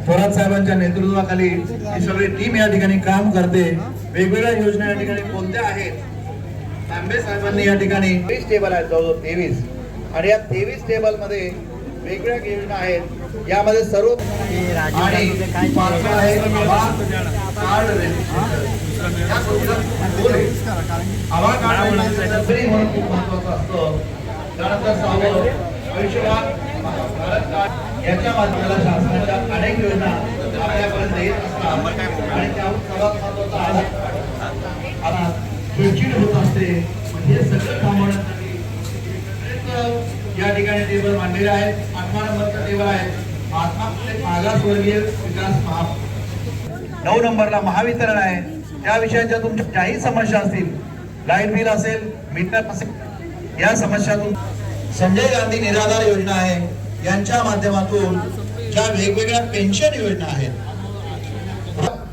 थोरात साहेबांच्या नेतृत्वाखाली ही सगळी टीम या ठिकाणी काम करते। वेगवेगळ्या योजना या ठिकाणी कोणत्या आहेत, तांबे साहेबांनी या ठिकाणी 23 टेबल आहेत, जवळजवळ 23, आणि या 23 टेबल मध्ये वेगवेगळ्या योजना आहेत। यामध्ये सर्व आणि पाचवा आहे कार्ड रजिस्ट्रेशन। आभार कार्ड म्हणून खूप महत्त्वाचं असतं। त्यानंतर सहावं आयुष्यमान भारत कार्ड, याच्या माध्यमाला शासनाच्या अनेक योजना आपल्यापर्यंत येत असतात आणि त्याहून सर्वात महत्त्वाचा आधार कार्ड आता चिडचिड होत असते। म्हणजे सगळं थांबवण्यासाठी या ठिकाणी टेबल मांडलेले आहेत। 8 नंबरचा टेबल आहे महात्मा फुले मागासवर्गीय विकास महामंडळ। 9 नंबरला महावितरण आहे। त्या विषयाच्या तुमच्या काही समस्या असतील, लाईट बिल असेल, मीटर असेल, या समस्यातून संजय गांधी निराधार योजना आहे, यांच्या माध्यमातून ज्या वेगवेगळ्या पेन्शन योजना आहेत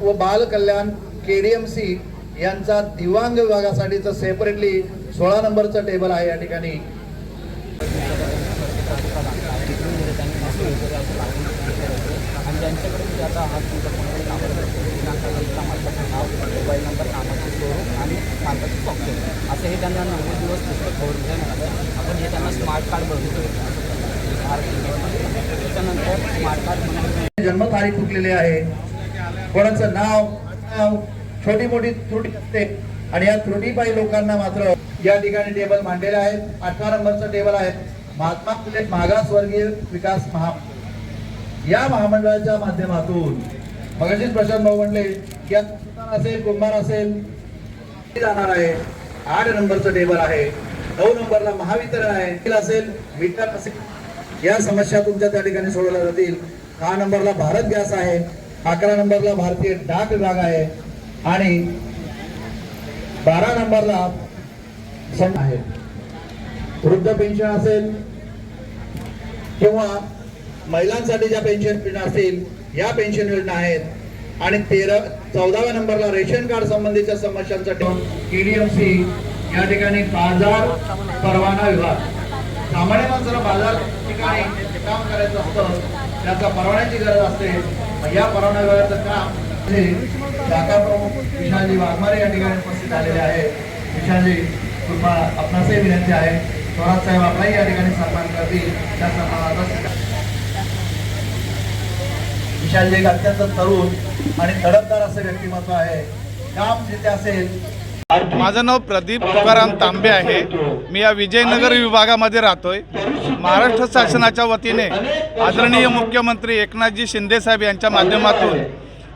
व बाल कल्याण केडीएमसी यांचा दिव्यांग विभागासाठीचं सेपरेटली 16 नंबरचं टेबल आहे या ठिकाणी। मोबाईल नंबर, कामाचे स्वरूप आणि मालकाचे सॉफ्टवेअर असं हे त्यांना 90 दिवस पुस्तक खबरदार मिळालं। आपण हे त्यांना स्मार्ट कार्ड बनवतो। त्याच्यानंतर स्मार्ट कार्ड म्हणून जन्मतारीख चुकलेली आहे, कोणाचं नाव छोटी मोठी त्रुटी असते आणि या त्रुटीपायी लोकांना मात्र या ठिकाणी टेबल मांडलेले आहेत। 8 नंबरचं टेबल आहे महात्मा फुले मागासवर्गीय विकास महामंडळ। या महामंडळाच्या माध्यमातून मगाशीच प्रशांत भाऊ म्हणले की असेल, कुंभार असेल जाणार आहे। 8 नंबरचं टेबल आहे। 9 नंबरला महावितरण आहे, असेल, मीटर असेल, या समस्या तुमच्या त्या ठिकाणी सोडवल्या जातील। 10 नंबरला भारत गॅस आहे। 11 नंबरला भारतीय डाक विभाग आहे आणि 12 नंबरला सण आहे। वृद्ध पेन्शन असेल किंवा महिलांसाठी ज्या पेन्शन योजना असतील, या पेन्शन योजना आहेत। आणि 14व्या नंबरला रेशन कार्ड संबंधीच्या समस्यांसाठी केडीएमसी या ठिकाणी बाजार परवाना विभाग। सामान्य माणसाला बाजार ठिकाणी काम करायचं असतं, त्याचा परवान्याची गरज असते। या परवाना विभागाचं काम शाखा प्रमुख विशालजी वाघमारे या ठिकाणी उपस्थित झालेले आहे। विशालजी, तुम्हाला आपणासही विनंती आहे, थोरात साहेब आपलाही या ठिकाणी सन्मान करतील। त्या सन्मानाचा विशालजी एक अत्यंत तरुण आणि तडफदार असं व्यक्तिमत्व आहे। काम जिथे असेल। माझं नाव प्रदीप तुकाराम तांबे आहे। मी या विजयनगर विभागामध्ये राहतोय। महाराष्ट्र शासनाच्या वतीने आदरणीय मुख्यमंत्री एकनाथजी शिंदे साहेब यांच्या माध्यमातून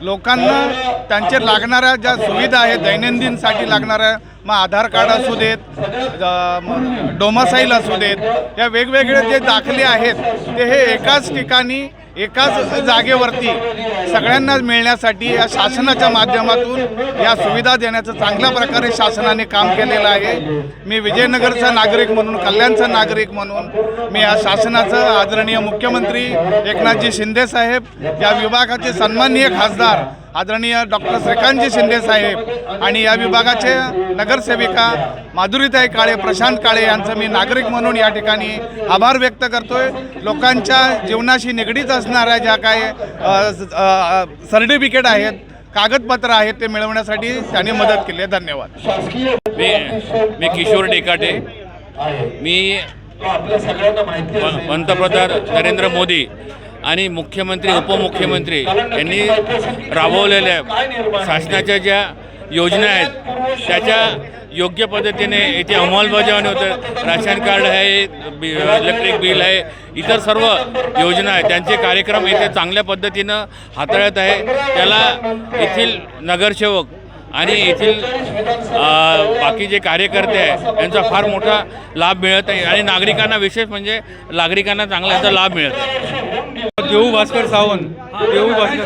लोकांना त्यांचे लागणाऱ्या ज्या सुविधा आहेत, दैनंदिनसाठी लागणाऱ्या, मग आधार कार्ड असू देत, डोमासाईल असू देत, या वेगवेगळे जे दाखले आहेत ते हे एकाच ठिकाणी एकाच जागेवरती सगळ्यांना मिळण्यासाठी या शासनाच्या माध्यमातून या सुविधा देण्याचं चांगल्या प्रकारे शासनाने काम केलेलं आहे। मी विजयनगरचा नागरिक म्हणून, कल्याणचा नागरिक म्हणून मी या शासनाचं आदरणीय मुख्यमंत्री एकनाथजी शिंदे साहेब, या विभागाचे सन्माननीय खासदार आदरणीय डॉक्टर श्रीकांतजी शिंदे साहेब आणि या विभागाचे नगरसेविका माधुरीताई काळे, प्रशांत काळे यांचं मी नागरिक म्हणून या ठिकाणी आभार व्यक्त करतोय। लोकांच्या जीवनाशी निगडीत असणाऱ्या ज्या काय सर्टिफिकेट आहेत, कागदपत्र आहेत, ते मिळवण्यासाठी त्यांनी मदत केली आहे। धन्यवाद। मी किशोर डेकाटे। मी पंतप्रधान नरेंद्र मोदी आणि मुख्यमंत्री, उपमुख्यमंत्री यांनी राबवलेल्या शासनाच्या ज्या योजना आहेत त्याच्या योग्य पद्धतीने इथे अंमलबजावणी होतं। राशन कार्ड आहे, इलेक्ट्रिक बिल आहे, इतर सर्व योजना आहेत, त्यांचे कार्यक्रम इथे चांगल्या पद्धतीनं हाताळत आहे। त्याला येथील नगरसेवक आणि येथील बाकी जे कार्यकर्ते आहेत यांचा फार मोठा लाभ मिळत आहे आणि नागरिकांना, विशेष म्हणजे नागरिकांना चांगला याचा लाभ मिळत आहे। देऊ भास्कर सावंत, देऊ भास्कर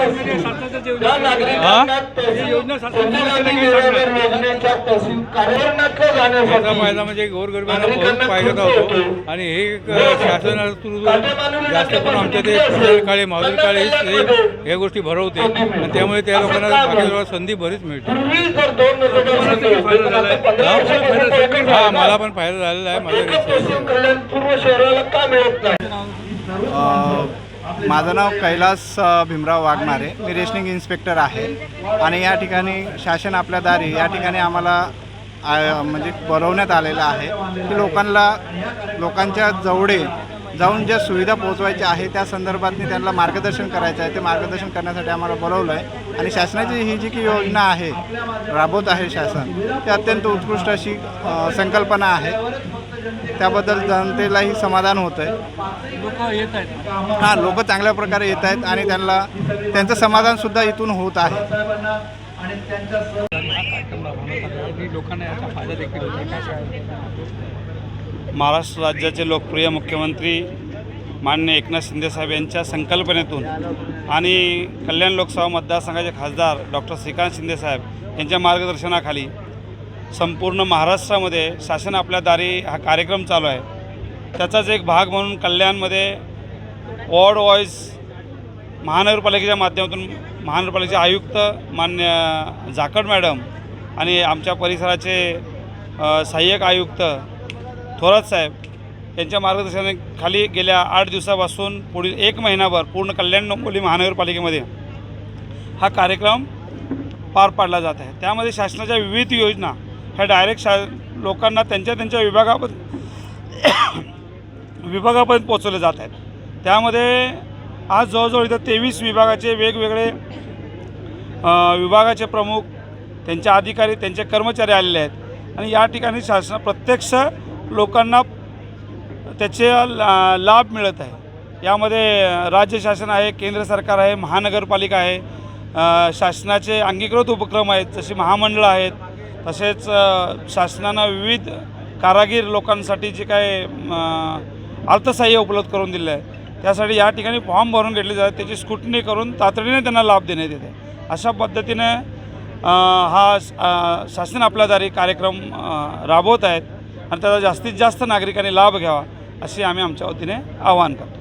फायदा म्हणजे गोरगरिबांना बहुत फायदा होतो आणि हे शासनातून जास्त पण आमच्या ते प्रशांत काळे, माधुरी काळे हे गोष्टी भरवते आणि त्यामुळे त्या लोकांना संधी बरीच मिळते। हा, मला पण फायदा झालेला आहे। माझ्या माझं नाव कैलास भीमराव वाघमारे, मी रेशनिंग इन्स्पेक्टर आहे आणि या ठिकाणी शासन आपल्या दारी या ठिकाणी आम्हाला म्हणजे बोलवण्यात आलेलं आहे की लोकांच्या जवळे जाऊन ज्या सुविधा पोहोचवायच्या आहे त्या संदर्भात त्यांना मार्गदर्शन करायचं आहे. ते मार्गदर्शन करण्यासाठी आम्हाला बोलवलं आहे आणि शासनाची ही जी की योजना आहे राबवत आहे शासन, ती अत्यंत उत्कृष्ट अशी संकल्पना आहे. त्याबद्दल जनतेलाही समाधान होतं आहे. लोक येत आहेत. हां, लोक चांगल्या प्रकारे येत आहेत आणि त्यांचं समाधानसुद्धा इथून होत आहे. लोकांना याचा फायदा देखील होतो. महाराष्ट्र राज्याचे लोकप्रिय मुख्यमंत्री माननीय एकनाथ शिंदेसाहेब यांच्या संकल्पनेतून आणि कल्याण लोकसभा मतदारसंघाचे खासदार डॉक्टर श्रीकांत शिंदेसाहेब यांच्या मार्गदर्शनाखाली संपूर्ण महाराष्ट्रामध्ये शासन आपल्या दारी हा कार्यक्रम चालू आहे. त्याचाच एक भाग म्हणून कल्याणमध्ये वॉर्ड वाईज महानगरपालिकेच्या माध्यमातून महानगरपालिकेचे आयुक्त मान्य जाखड मॅडम आणि आमच्या परिसराचे सहाय्यक आयुक्त थोरात साहेब यांच्या मार्गदर्शनाखाली गेल्या 8 दिवसापासून पुढील 1 महिनाभर पूर्ण कल्याण डोंबिवली महानगरपालिकेमध्ये हा कार्यक्रम पार पाडला जात आहे. त्यामध्ये शासनाच्या विविध योजना ह्या डायरेक्ट लोकांना त्यांच्या विभागापर्यंत पोचवले जात आहेत. त्यामध्ये आज जवळजवळ इथं 23 विभागाचे वेगवेगळे विभागाचे प्रमुख, त्यांचे अधिकारी, त्यांचे कर्मचारी आलेले आहेत आणि या ठिकाणी शासन प्रत्यक्ष लोकांना त्याचे लाभ मिळत आहे. यामध्ये राज्य शासन आहे, केंद्र सरकार आहे, महानगरपालिका आहे, शासनाचे अंगीकृत उपक्रम आहेत जसे महामंडळं आहेत, तसेच शासनानं विविध कारागीर लोकांसाठी जे काय अर्थसहाय्य उपलब्ध करून दिलं आहे त्यासाठी या ठिकाणी फॉर्म भरून घेतले जातात, त्याची स्क्रुटनी करून तातडीने त्यांना लाभ देण्यात येते. अशा पद्धतीने हा शासन आपल्या दारी कार्यक्रम राबवत आहेत आणि त्याचा जास्तीत जास्त नागरिकांनी लाभ घ्यावा असे आम्ही आमच्या वतीने आवाहन करतो.